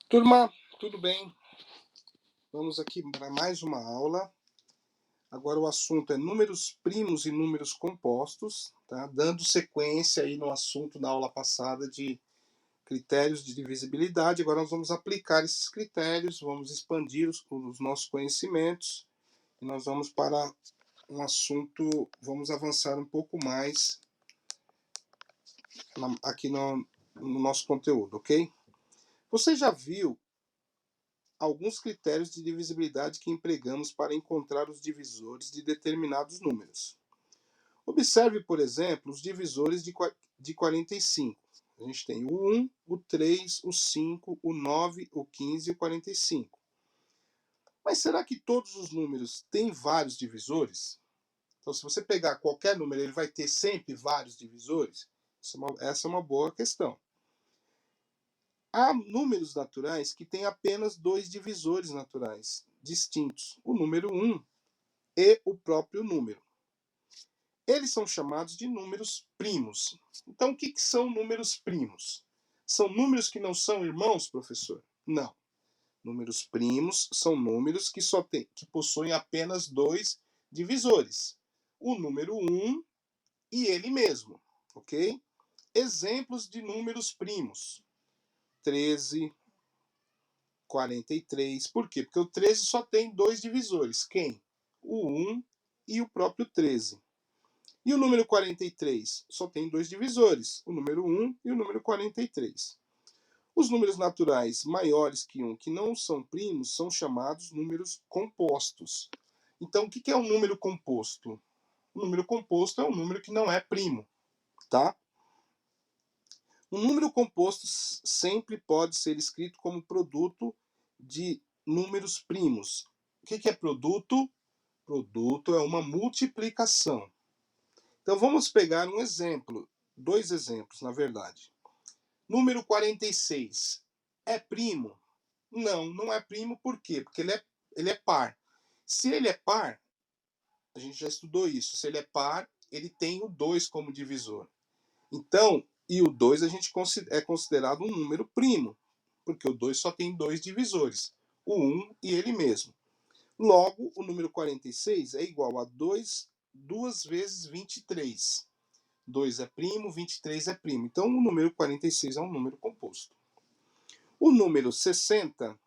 Turma, tudo bem? Vamos aqui para mais uma aula. Agora o assunto é números primos e números compostos, tá? Dando sequência aí no assunto da aula passada de critérios de divisibilidade. Agora nós vamos aplicar esses critérios, vamos expandir os nossos conhecimentos e nós vamos para um assunto, vamos avançar um pouco mais aqui no nosso conteúdo, ok? Você já viu alguns critérios de divisibilidade que empregamos para encontrar os divisores de determinados números. Observe, por exemplo, os divisores de 45. A gente tem o 1, o 3, o 5, o 9, o 15 e o 45. Mas será que todos os números têm vários divisores? Então, se você pegar qualquer número, ele vai ter sempre vários divisores? Essa é uma boa questão. Há números naturais que têm apenas dois divisores naturais distintos, o número 1 e o próprio número. Eles são chamados de números primos. Então, o que são números primos? São números que não são irmãos, professor? Não. Números primos são números que possuem apenas dois divisores, o número 1 e ele mesmo, ok? Exemplos de números primos: 13, 43. Por quê? Porque o 13 só tem dois divisores. Quem? O 1 e o próprio 13. E o número 43 só tem dois divisores, o número 1 e o número 43. Os números naturais maiores que 1, que não são primos, são chamados números compostos. Então, o que é um número composto? Um número composto é um número que não é primo, tá? Um número composto sempre pode ser escrito como produto de números primos. O que é produto? Produto é uma multiplicação. Então vamos pegar um exemplo, dois exemplos, na verdade. Número 46 é primo? Não, não é primo, por quê? Porque ele é par. Se ele é par, a gente já estudou isso, se ele é par, ele tem o 2 como divisor. Então, e o 2 a gente é considerado um número primo, porque o 2 só tem dois divisores, o 1 e ele mesmo. Logo, o número 46 é igual a 2 vezes 23. 2 é primo, 23 é primo. Então, o número 46 é um número composto. O número 60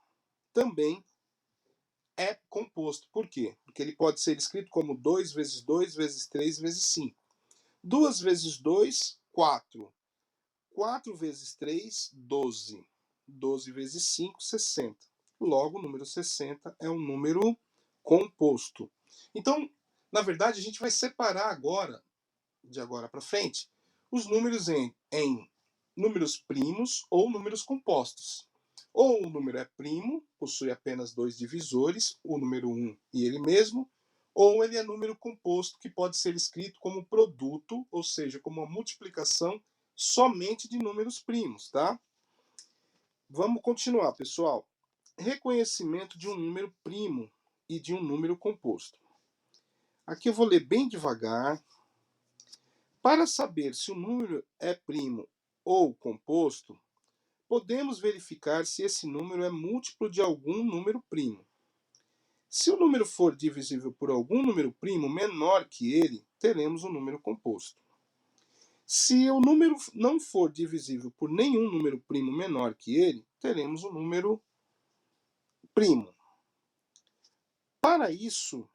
também é composto. Por quê? Porque ele pode ser escrito como 2 vezes 2 vezes 3 vezes 5. 2 vezes 2, 4. 4 vezes 3, 12. 12 vezes 5, 60. Logo, o número 60 é um número composto. Então, na verdade, a gente vai separar agora, de agora para frente, os números em números primos ou números compostos. Ou o número é primo, possui apenas dois divisores, o número 1 e ele mesmo, ou ele é número composto, que pode ser escrito como produto, ou seja, como uma multiplicação somente de números primos, tá? Vamos continuar, pessoal. Reconhecimento de um número primo e de um número composto. Aqui eu vou ler bem devagar. Para saber se o número é primo ou composto, podemos verificar se esse número é múltiplo de algum número primo. Se o número for divisível por algum número primo menor que ele, teremos um número composto. Se o número não for divisível por nenhum número primo menor que ele, teremos um número primo. Para isso,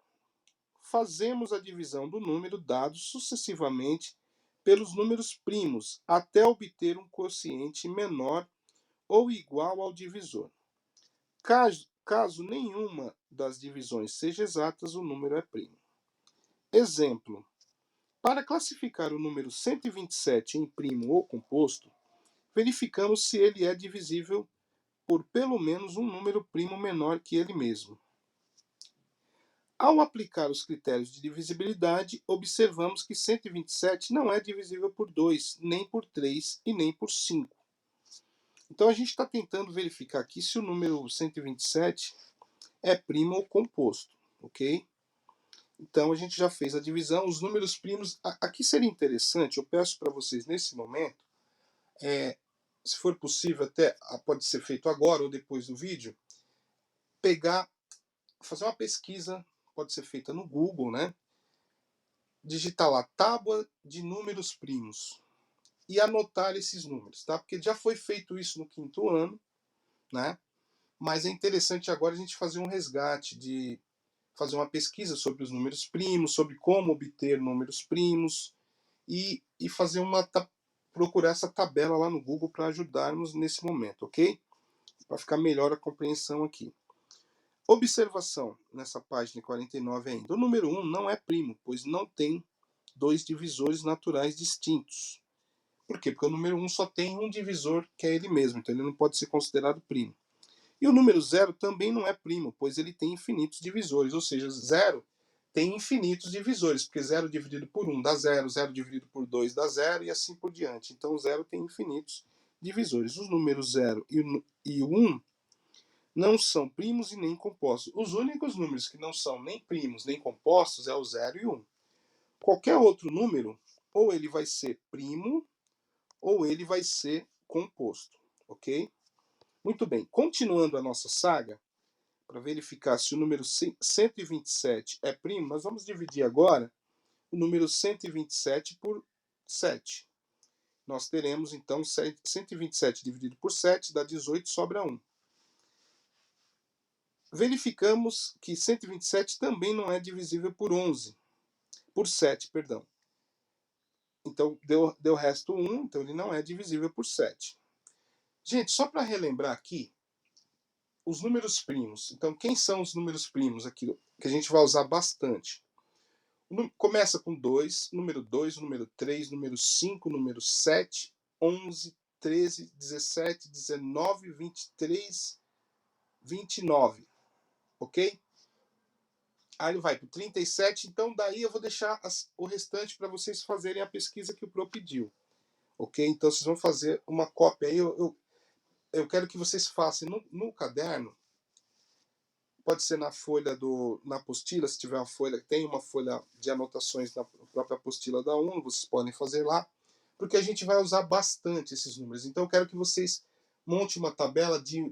fazemos a divisão do número dado sucessivamente pelos números primos até obter um quociente menor ou igual ao divisor. Caso nenhuma das divisões seja exatas, o número é primo. Exemplo: para classificar o número 127 em primo ou composto, verificamos se ele é divisível por pelo menos um número primo menor que ele mesmo. Ao aplicar os critérios de divisibilidade, observamos que 127 não é divisível por 2, nem por 3 e nem por 5. Então a gente está tentando verificar aqui se o número 127 é primo ou composto, ok? Então a gente já fez a divisão, os números primos. Aqui seria interessante, eu peço para vocês nesse momento, se for possível, até pode ser feito agora ou depois do vídeo, fazer uma pesquisa, pode ser feita no Google, né? Digitar lá tábua de números primos e anotar esses números, tá? Porque já foi feito isso no 5º ano, né? Mas é interessante agora a gente fazer um resgate, de fazer uma pesquisa sobre os números primos, sobre como obter números primos e fazer procurar essa tabela lá no Google para ajudarmos nesse momento, ok? Para ficar melhor a compreensão aqui. Observação nessa página 49 ainda. O número 1 não é primo, pois não tem dois divisores naturais distintos. Por quê? Porque o número 1 só tem um divisor, que é ele mesmo, então ele não pode ser considerado primo. E o número 0 também não é primo, pois ele tem infinitos divisores, ou seja, 0 tem infinitos divisores, porque 0 dividido por 1 dá 0, 0 dividido por 2 dá 0 e assim por diante. Então o 0 tem infinitos divisores. Os números 0 e o 1 não são primos e nem compostos. Os únicos números que não são nem primos nem compostos é o 0 e o 1. Qualquer outro número, ou ele vai ser primo, ou ele vai ser composto, ok? Muito bem, continuando a nossa saga, para verificar se o número 127 é primo, nós vamos dividir agora o número 127 por 7. Nós teremos, então, 127 dividido por 7 dá 18, sobra 1. Verificamos que 127 também não é divisível por 7, perdão. Então, deu resto 1, então ele não é divisível por 7. Gente, só para relembrar aqui, os números primos. Então, quem são os números primos aqui que a gente vai usar bastante? Começa com 2, número 3, número 5, número 7, 11, 13, 17, 19, 23, 29. Ok? Aí ele vai para o 37, então daí eu vou deixar o restante para vocês fazerem a pesquisa que o Pro pediu. Ok? Então vocês vão fazer uma cópia aí. Eu quero que vocês façam no caderno. Pode ser na folha na apostila, se tiver uma folha, tem uma folha de anotações na própria apostila da UNO, vocês podem fazer lá, porque a gente vai usar bastante esses números. Então eu quero que vocês montem uma tabela de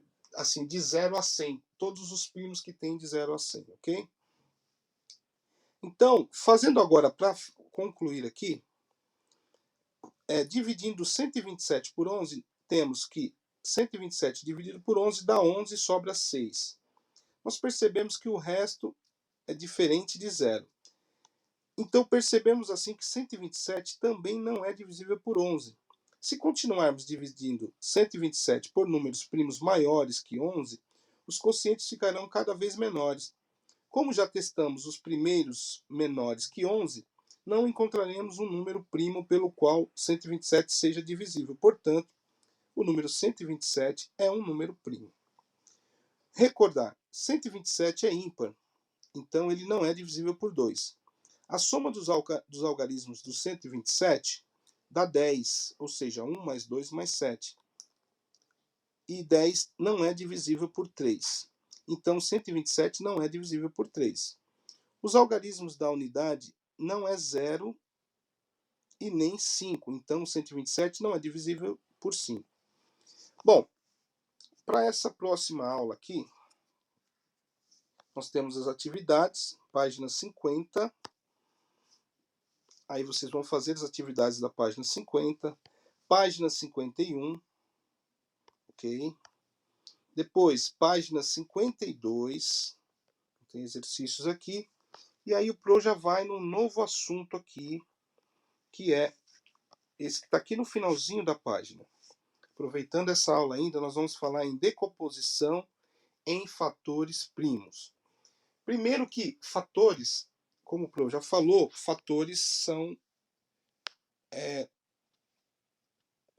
0 a 100, todos os primos que tem de 0 a 100, ok? Então, fazendo agora, para concluir aqui, dividindo 127 por 11, temos que 127 dividido por 11 dá 11 e sobra 6. Nós percebemos que o resto é diferente de 0. Então percebemos assim que 127 também não é divisível por 11. Se continuarmos dividindo 127 por números primos maiores que 11, os quocientes ficarão cada vez menores. Como já testamos os primeiros menores que 11, não encontraremos um número primo pelo qual 127 seja divisível. Portanto, o número 127 é um número primo. Recordar, 127 é ímpar, então ele não é divisível por 2. A soma dos algarismos do 127 dá 10, ou seja, 1 mais 2 mais 7. E 10 não é divisível por 3. Então 127 não é divisível por 3. Os algarismos da unidade não é 0 e nem 5. Então 127 não é divisível por 5. Bom, para essa próxima aula aqui, nós temos as atividades, página 50. Aí vocês vão fazer as atividades da página 50, página 51, ok? Depois, página 52, tem exercícios aqui. E aí o Pro já vai num novo assunto aqui, que é esse que está aqui no finalzinho da página. Aproveitando essa aula ainda, nós vamos falar em decomposição em fatores primos. Primeiro que fatores, como o Pro já falou, fatores são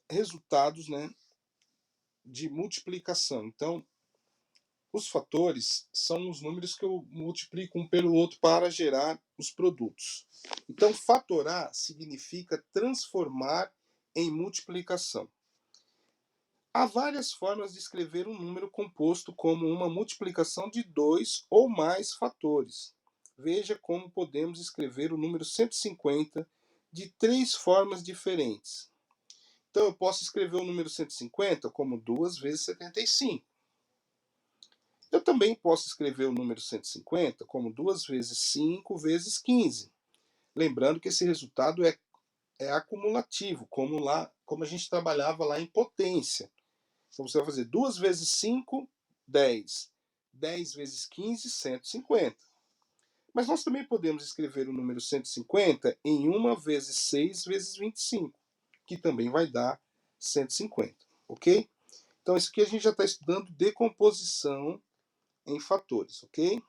resultados, né, de multiplicação. Então, os fatores são os números que eu multiplico um pelo outro para gerar os produtos. Então, fatorar significa transformar em multiplicação. Há várias formas de escrever um número composto como uma multiplicação de 2 ou mais fatores. Veja como podemos escrever o número 150 de 3 formas diferentes. Então, eu posso escrever o número 150 como 2 vezes 75. Eu também posso escrever o número 150 como 2 vezes 5 vezes 15. Lembrando que esse resultado é acumulativo, como a gente trabalhava lá em potência. Então, você vai fazer 2 vezes 5, 10. 10 vezes 15, 150. Mas nós também podemos escrever o número 150 em 1 vezes 6 vezes 25, que também vai dar 150, ok? Então, isso aqui a gente já está estudando decomposição em fatores, ok?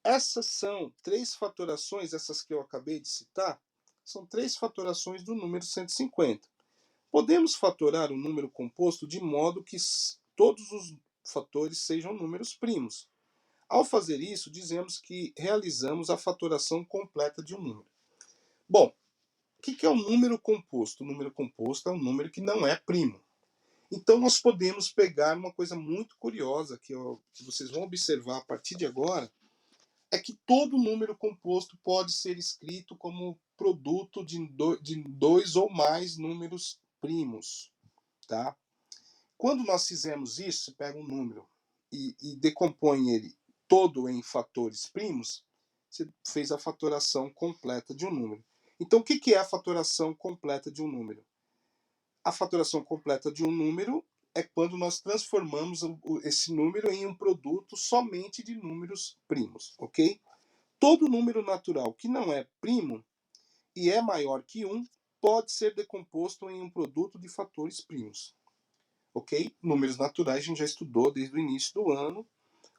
Essas são 3 fatorações, essas que eu acabei de citar, são 3 fatorações do número 150. Podemos fatorar o número composto de modo que todos os fatores sejam números primos. Ao fazer isso, dizemos que realizamos a fatoração completa de um número. Bom, o que é um número composto? O número composto é um número que não é primo. Então, nós podemos pegar uma coisa muito curiosa que vocês vão observar a partir de agora, é que todo número composto pode ser escrito como produto de dois ou mais números primos. Tá? Quando nós fizemos isso, você pega um número e decompõe ele todo em fatores primos, você fez a fatoração completa de um número. Então, o que é a fatoração completa de um número? A fatoração completa de um número é quando nós transformamos esse número em um produto somente de números primos, ok? Todo número natural que não é primo e é maior que 1 pode ser decomposto em um produto de fatores primos, ok? Números naturais a gente já estudou desde o início do ano,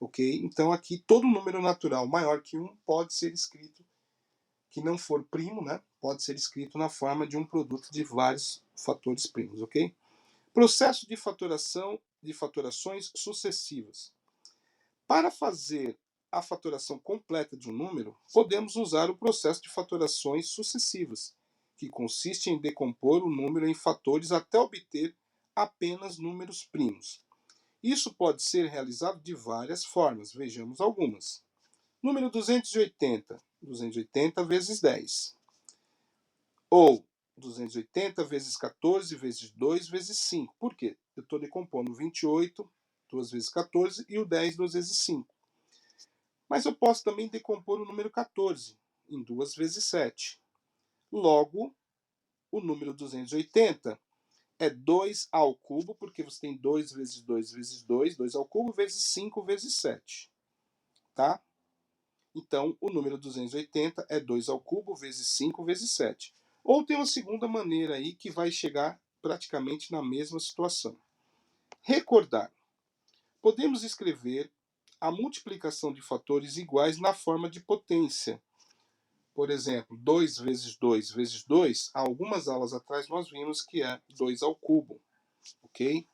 ok? Então aqui todo número natural maior que 1 pode ser escrito, que não for primo, né? Pode ser escrito na forma de um produto de vários fatores primos, ok? Processo de fatoração de fatorações sucessivas. Para fazer a fatoração completa de um número, podemos usar o processo de fatorações sucessivas, que consiste em decompor o número em fatores até obter apenas números primos. Isso pode ser realizado de várias formas, vejamos algumas. Número 280, 280 vezes 10. Ou 280 vezes 14 vezes 2 vezes 5. Por quê? Eu estou decompondo 28, 2 vezes 14, e o 10, 2 vezes 5. Mas eu posso também decompor o número 14 em 2 vezes 7. Logo, o número 280 é 2 ao cubo, porque você tem 2 vezes 2 vezes 2, 2 ao cubo, vezes 5 vezes 7. Tá? Então, o número 280 é 2 ao cubo vezes 5 vezes 7. Ou tem uma segunda maneira aí que vai chegar praticamente na mesma situação. Recordar. Podemos escrever a multiplicação de fatores iguais na forma de potência. Por exemplo, 2 vezes 2 vezes 2, há algumas aulas atrás nós vimos que é 2 ao cubo. Ok?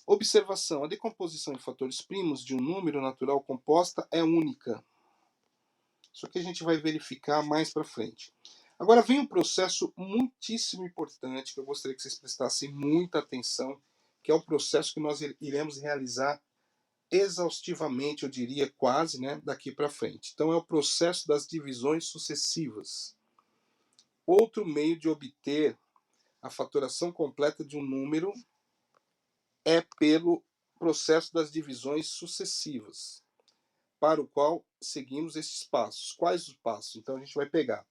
Observação. A decomposição em fatores primos de um número natural composta é única. Isso aqui a gente vai verificar mais para frente. Agora vem um processo muitíssimo importante que eu gostaria que vocês prestassem muita atenção, que é o processo que nós iremos realizar exaustivamente, eu diria quase, né, daqui para frente. Então é o processo das divisões sucessivas. Outro meio de obter a fatoração completa de um número é pelo processo das divisões sucessivas, para o qual seguimos esses passos. Quais os passos? Então a gente vai pegar.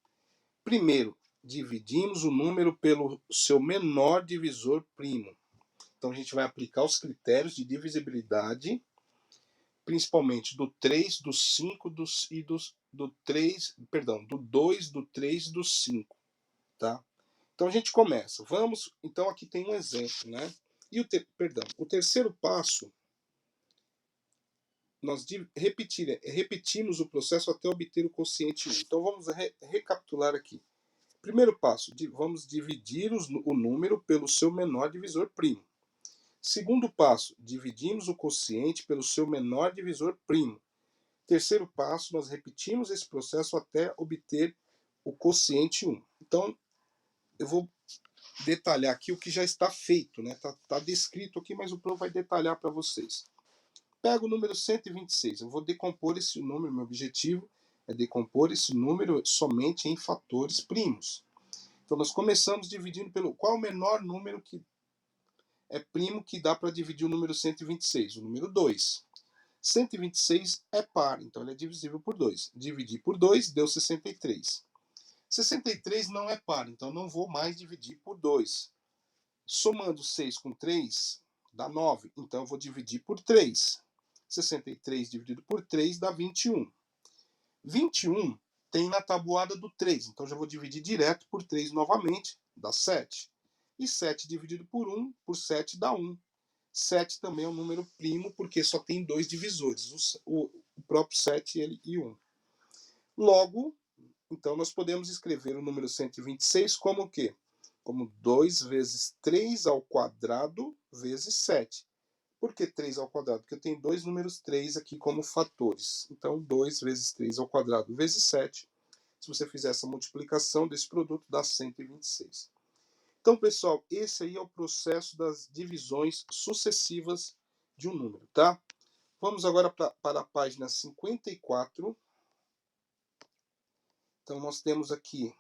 Primeiro, dividimos o número pelo seu menor divisor primo. Então a gente vai aplicar os critérios de divisibilidade, principalmente do 3, do 5 do 3, perdão, do 2, do 3 e do 5, tá? Então a gente começa. Vamos, então aqui tem um exemplo, né? E o terceiro passo, nós repetimos o processo até obter o quociente 1. Então vamos recapitular aqui. Primeiro passo, vamos dividir o número pelo seu menor divisor primo. Segundo passo, dividimos o quociente pelo seu menor divisor primo. Terceiro passo, nós repetimos esse processo até obter o quociente 1. Então, eu vou detalhar aqui o que já está feito, né? Tá descrito aqui, mas o Pro vai detalhar para vocês. Pego o número 126, eu vou decompor esse número, meu objetivo, é decompor esse número somente em fatores primos. Então, nós começamos dividindo pelo qual é o menor número que é primo que dá para dividir o número 126? O número 2. 126 é par, então ele é divisível por 2. Dividir por 2 deu 63. 63 não é par, então não vou mais dividir por 2. Somando 6 com 3, dá 9, então eu vou dividir por 3. 63 dividido por 3 dá 21. 21 tem na tabuada do 3, então já vou dividir direto por 3 novamente, dá 7. E 7 dividido por 1, por 7 dá 1. 7 também é um número primo, porque só tem dois divisores, o próprio 7 e 1. Logo, então, nós podemos escrever o número 126 como o quê? Como 2 vezes 3 ao quadrado vezes 7. Por que 3 ao quadrado? Porque eu tenho dois números 3 aqui como fatores. Então, 2 vezes 3 ao quadrado vezes 7. Se você fizer essa multiplicação desse produto, dá 126. Então, pessoal, esse aí é o processo das divisões sucessivas de um número, tá? Vamos agora para a página 54. Então, nós temos aqui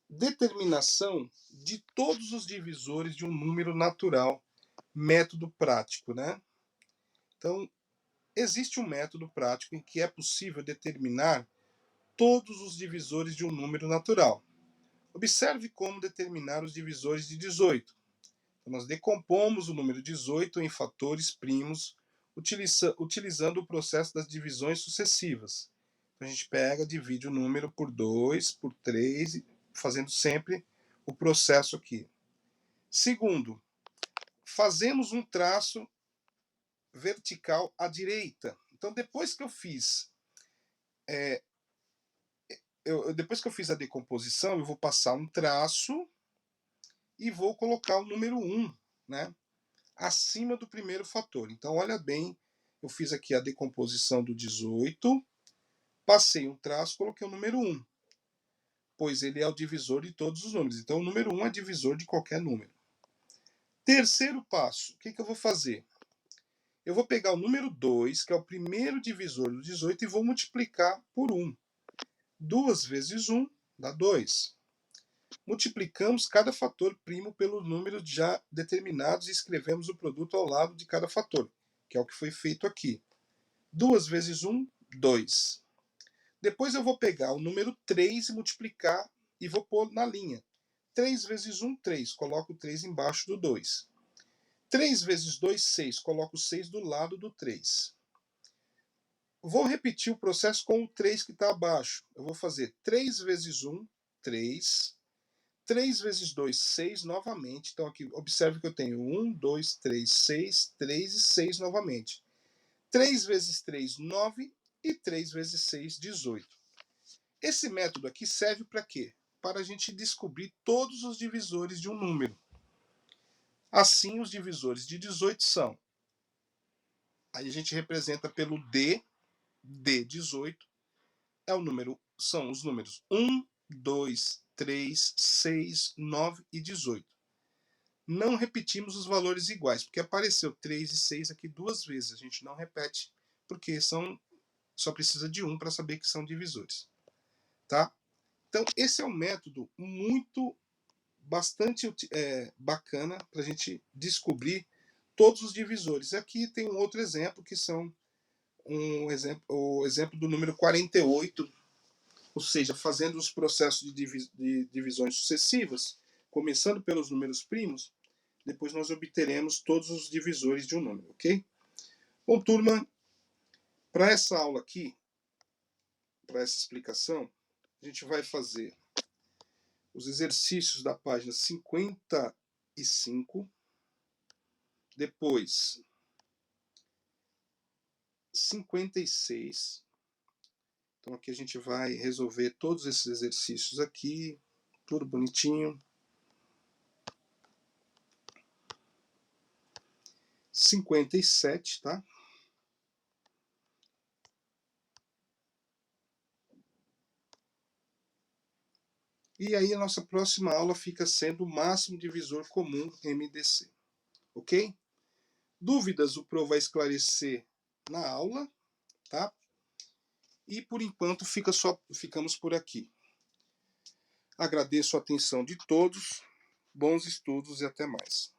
determinação de todos os divisores de um número natural, método prático, né? Então, existe um método prático em que é possível determinar todos os divisores de um número natural. Observe como determinar os divisores de 18. Então, nós decompomos o número 18 em fatores primos, utilizando o processo das divisões sucessivas. Então, a gente pega, divide o número por 2, por 3, fazendo sempre o processo aqui. Segundo, fazemos um traço vertical à direita. Então, depois que eu fiz a decomposição, eu vou passar um traço e vou colocar o número 1, né, acima do primeiro fator. Então, olha bem, eu fiz aqui a decomposição do 18, passei um traço, coloquei o número 1, pois ele é o divisor de todos os números. Então, o número 1 é divisor de qualquer número. Terceiro passo, o que eu vou fazer? Eu vou pegar o número 2, que é o primeiro divisor do 18, e vou multiplicar por 1. 2 vezes 1 dá 2. Multiplicamos cada fator primo pelos números já determinados e escrevemos o produto ao lado de cada fator, que é o que foi feito aqui. 2 vezes 1, 2. Depois eu vou pegar o número 3 e multiplicar e vou pôr na linha. 3 vezes 1, 3. Coloco o 3 embaixo do 2. 3 vezes 2, 6. Coloco o 6 do lado do 3. Vou repetir o processo com o 3 que está abaixo. Eu vou fazer 3 vezes 1, 3. 3 vezes 2, 6 novamente. Então aqui, observe que eu tenho 1, 2, 3, 6, 3 e 6 novamente. 3 vezes 3, 9 e 3 vezes 6, 18. Esse método aqui serve para quê? Para a gente descobrir todos os divisores de um número. Assim, os divisores de 18 são. Aí a gente representa pelo D18, são os números 1, 2, 3, 6, 9 e 18. Não repetimos os valores iguais, porque apareceu 3 e 6 aqui duas vezes. A gente não repete, porque só precisa de um para saber que são divisores. Tá? Então, esse é um método bastante bacana para a gente descobrir todos os divisores. Aqui tem um outro exemplo, que são o exemplo do número 48, ou seja, fazendo os processos de divisões sucessivas, começando pelos números primos, depois nós obteremos todos os divisores de um número, ok? Bom, turma, para essa aula aqui, para essa explicação, a gente vai fazer os exercícios da página 55, depois 56. Então aqui a gente vai resolver todos esses exercícios aqui, tudo bonitinho. 57, tá? E aí a nossa próxima aula fica sendo o máximo divisor comum MDC, ok? Dúvidas o Pro vai esclarecer na aula, tá? E por enquanto ficamos por aqui. Agradeço a atenção de todos, bons estudos e até mais.